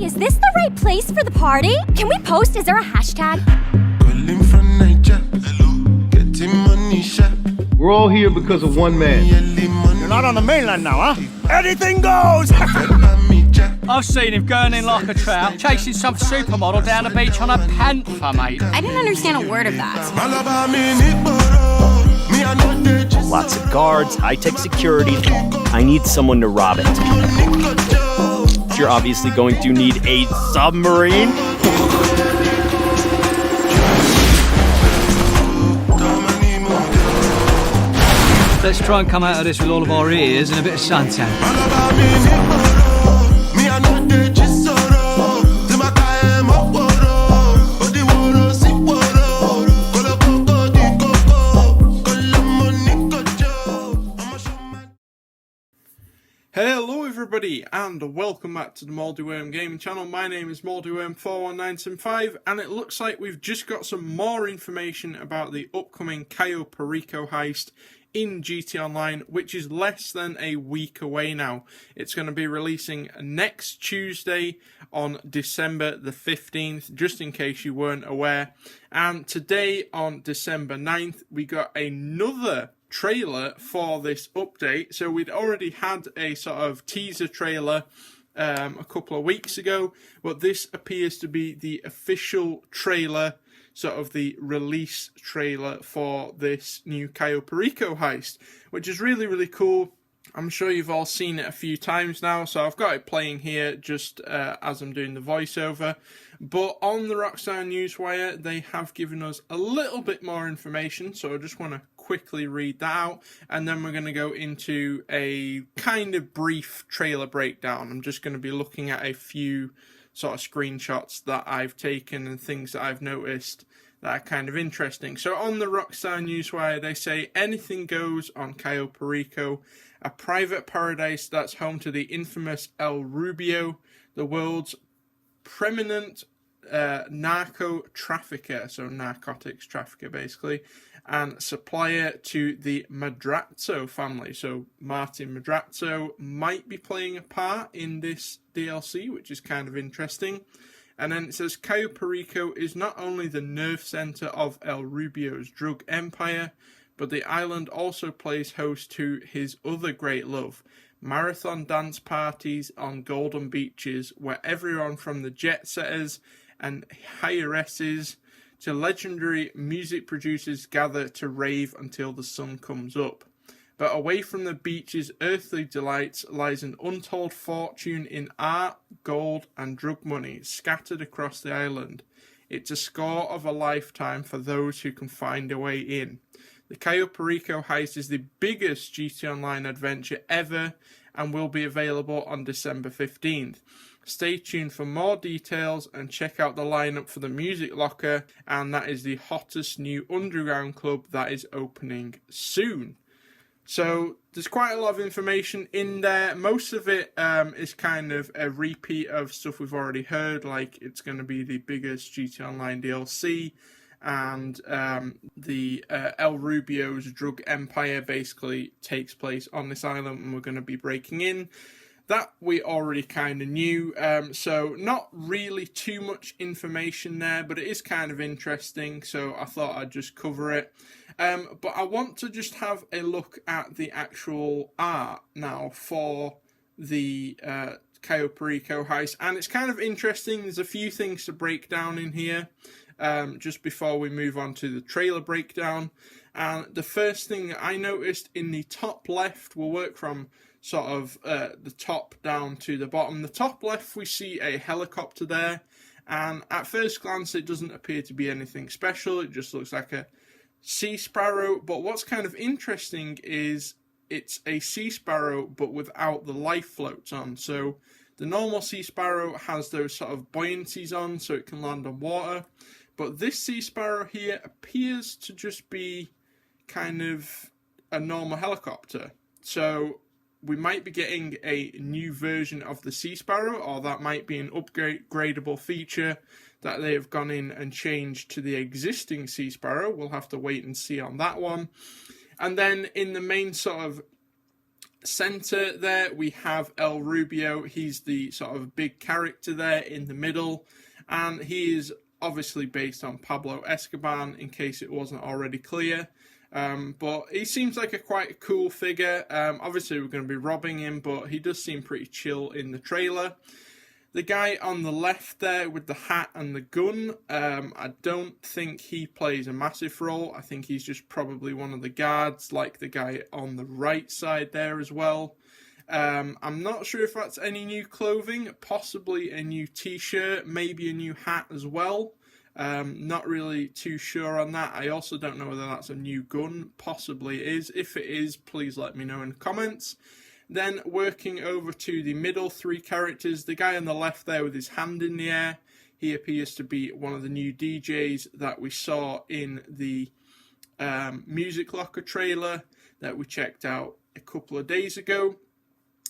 Is this the right place for the party? Can we post? Is there a hashtag? We're all here because of one man. You're not on the mainland now, huh? Anything goes! I've seen him going in like a trout, chasing some supermodel down the beach on a panther, mate. I didn't understand a word of that. Lots of guards, high-tech security. I need someone to rob it. You're obviously going to need a submarine. Let's try and come out of this with all of our ears and a bit of suntan. Hello everybody and welcome back to the MoldyWorm gaming channel. My name is MoldyWorm41975 and it looks like we've just got some more information about the upcoming Cayo Perico Heist in GT Online, which is less than a week away now. It's going to be releasing next Tuesday on December the 15th, just in case you weren't aware. And today on December 9th, we got another trailer for this update. So we'd already had a sort of teaser trailer a couple of weeks ago, but this appears to be the official trailer, sort of the release trailer for this new Cayo Perico Heist, which is really, really cool. I'm sure you've all seen it a few times now, so I've got it playing here just as I'm doing the voiceover. But on the Rockstar Newswire, they have given us a little bit more information, so I just want to quickly read that out, and then we're going to go into a kind of brief trailer breakdown. I'm just going to be looking at a few sort of screenshots that I've taken and things that I've noticed that are kind of interesting. So on the Rockstar Newswire, they say anything goes on Cayo Perico, a private paradise that's home to the infamous El Rubio, the world's preeminent narco trafficker, so narcotics trafficker basically, and supplier to the Madrazo family. So Martin Madrazo might be playing a part in this DLC, which is kind of interesting. And then it says Cayo Perico is not only the nerve center of El Rubio's drug empire, but the island also plays host to his other great love, marathon dance parties on golden beaches where everyone from the jet setters and heiresses to legendary music producers gather to rave until the sun comes up. But away from the beach's earthly delights lies an untold fortune in art, gold and drug money scattered across the island. It's a score of a lifetime for those who can find a way in. The Cayo Perico Heist is the biggest GT Online adventure ever and will be available on December 15th. Stay tuned for more details and check out the lineup for the Music Locker, and that is the hottest new underground club that is opening soon. So there's quite a lot of information in there. Most of it is kind of a repeat of stuff we've already heard, like it's going to be the biggest GT Online DLC, and the El Rubio's drug empire basically takes place on this island and we're going to be breaking in. That we already kind of knew, so not really too much information there, but it is kind of interesting, so I thought I'd just cover it. But I want to just have a look at the actual art now for the Cayo Perico Heist, and it's kind of interesting. There's a few things to break down in here just before we move on to the trailer breakdown. And the first thing I noticed in the top left, we'll work from sort of the top down to the bottom. The top left, we see a helicopter there, and at first glance it doesn't appear to be anything special. It just looks like a sea sparrow, but what's kind of interesting is it's a sea sparrow but without the life floats on. So the normal sea sparrow has those sort of buoyancies on so it can land on water, but this sea sparrow here appears to just be kind of a normal helicopter. So we might be getting a new version of the Sea Sparrow, or that might be an upgradable feature that they have gone in and changed to the existing Sea Sparrow. We'll have to wait and see on that one. And then in the main sort of center there, we have El Rubio. He's the sort of big character there in the middle, and he is obviously based on Pablo Escobar, in case it wasn't already clear. But he seems like a quite cool figure. Obviously, we're going to be robbing him, but he does seem pretty chill in the trailer. The guy on the left there with the hat and the gun, I don't think he plays a massive role. I think he's just probably one of the guards, like the guy on the right side there as well. I'm not sure if that's any new clothing, possibly a new t-shirt, maybe a new hat as well. Not really too sure on that. I also don't know whether that's a new gun, possibly is. If it is, please let me know in the comments. Then working over to the middle three characters, the guy on the left there with his hand in the air, he appears to be one of the new DJs that we saw in the Music Locker trailer that we checked out a couple of days ago.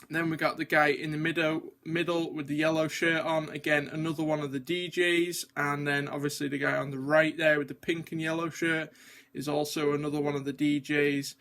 Then we got the guy in the middle with the yellow shirt on, again another one of the DJs, and then obviously the guy on the right there with the pink and yellow shirt is also another one of the DJs.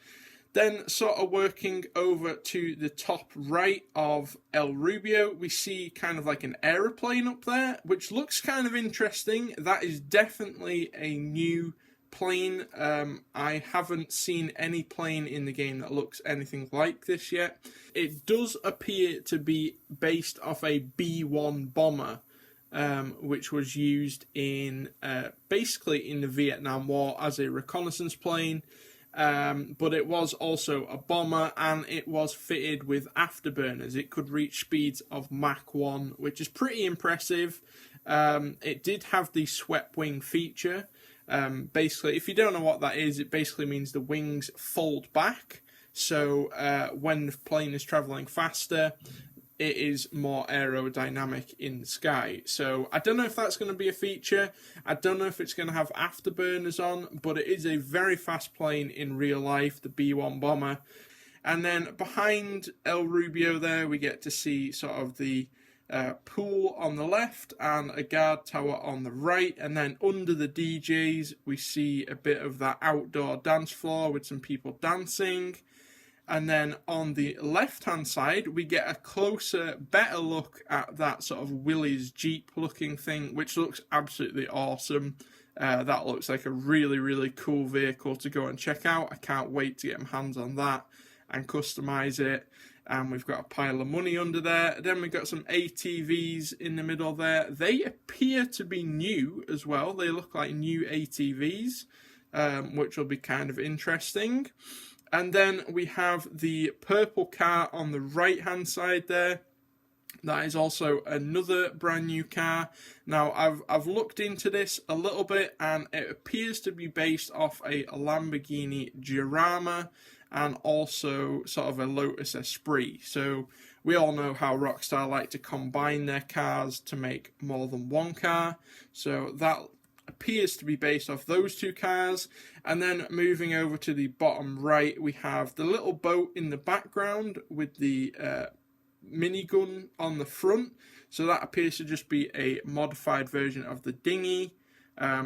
Then sort of working over to the top right of El Rubio, we see kind of like an aeroplane up there, which looks kind of interesting. That is definitely a new plane. I haven't seen any plane in the game that looks anything like this yet. It does appear to be based off a B-1 bomber, which was used in basically in the Vietnam War as a reconnaissance plane. But it was also a bomber, and it was fitted with afterburners. It could reach speeds of Mach 1, which is pretty impressive. It did have the swept wing feature. Basically, if you don't know what that is, it basically means the wings fold back. So when the plane is traveling faster, it is more aerodynamic in the sky. So I don't know if that's going to be a feature. I don't know if it's going to have afterburners on, but it is a very fast plane in real life, the B-1 bomber. And then behind El Rubio there, we get to see sort of the pool on the left and a guard tower on the right. And then under the DJs, we see a bit of that outdoor dance floor with some people dancing. And then on the left-hand side, we get a closer, better look at that sort of Willys Jeep looking thing, which looks absolutely awesome. That looks like a really, really cool vehicle to go and check out. I can't wait to get my hands on that and customize it. And we've got a pile of money under there. Then we've got some ATVs in the middle there. They appear to be new as well. They look like new ATVs, which will be kind of interesting. And then we have the purple car on the right-hand side there. That is also another brand new car. Now, I've looked into this a little bit, and it appears to be based off a Lamborghini Diorama and also sort of a Lotus Esprit. So we all know how Rockstar like to combine their cars to make more than one car. So that appears to be based off those two cars. And then moving over to the bottom right, we have the little boat in the background with the minigun on the front. So that appears to just be a modified version of the dinghy.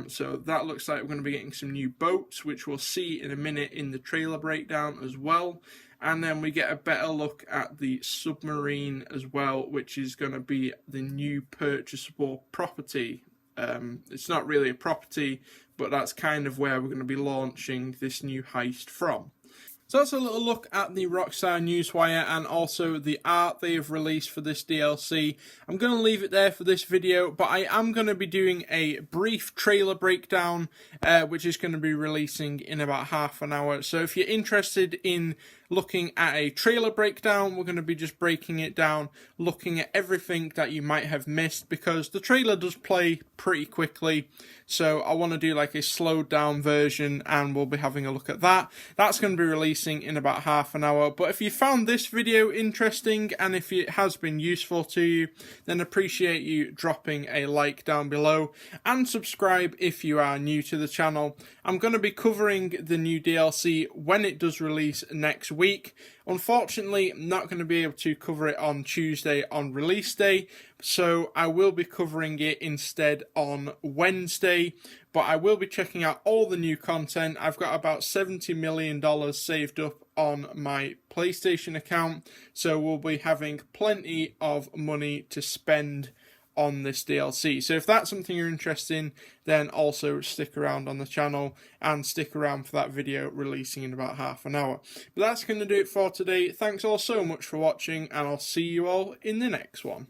So that looks like we're going to be getting some new boats, which we'll see in a minute in the trailer breakdown as well. And then we get a better look at the submarine as well, which is going to be the new purchasable property. It's not really a property, but that's kind of where we're going to be launching this new heist from. So that's a little look at the Rockstar Newswire and also the art they have released for this DLC. I'm going to leave it there for this video, but I am going to be doing a brief trailer breakdown, which is going to be releasing in about half an hour. So if you're interested in looking at a trailer breakdown, we're going to be just breaking it down, looking at everything that you might have missed, because the trailer does play pretty quickly. So I want to do like a slowed down version, and we'll be having a look at that. That's going to be releasing in about half an hour. But if you found this video interesting and if it has been useful to you, then appreciate you dropping a like down below and subscribe if you are new to the channel. I'm going to be covering the new DLC when it does release next week. week. Unfortunately, I'm not going to be able to cover it on Tuesday on release day, so I will be covering it instead on Wednesday. But I will be checking out all the new content. I've got about $70 million saved up on my PlayStation account, so we'll be having plenty of money to spend on this DLC. So if that's something you're interested in, then also stick around on the channel and stick around for that video releasing in about half an hour. But that's going to do it for today. Thanks all so much for watching, and I'll see you all in the next one.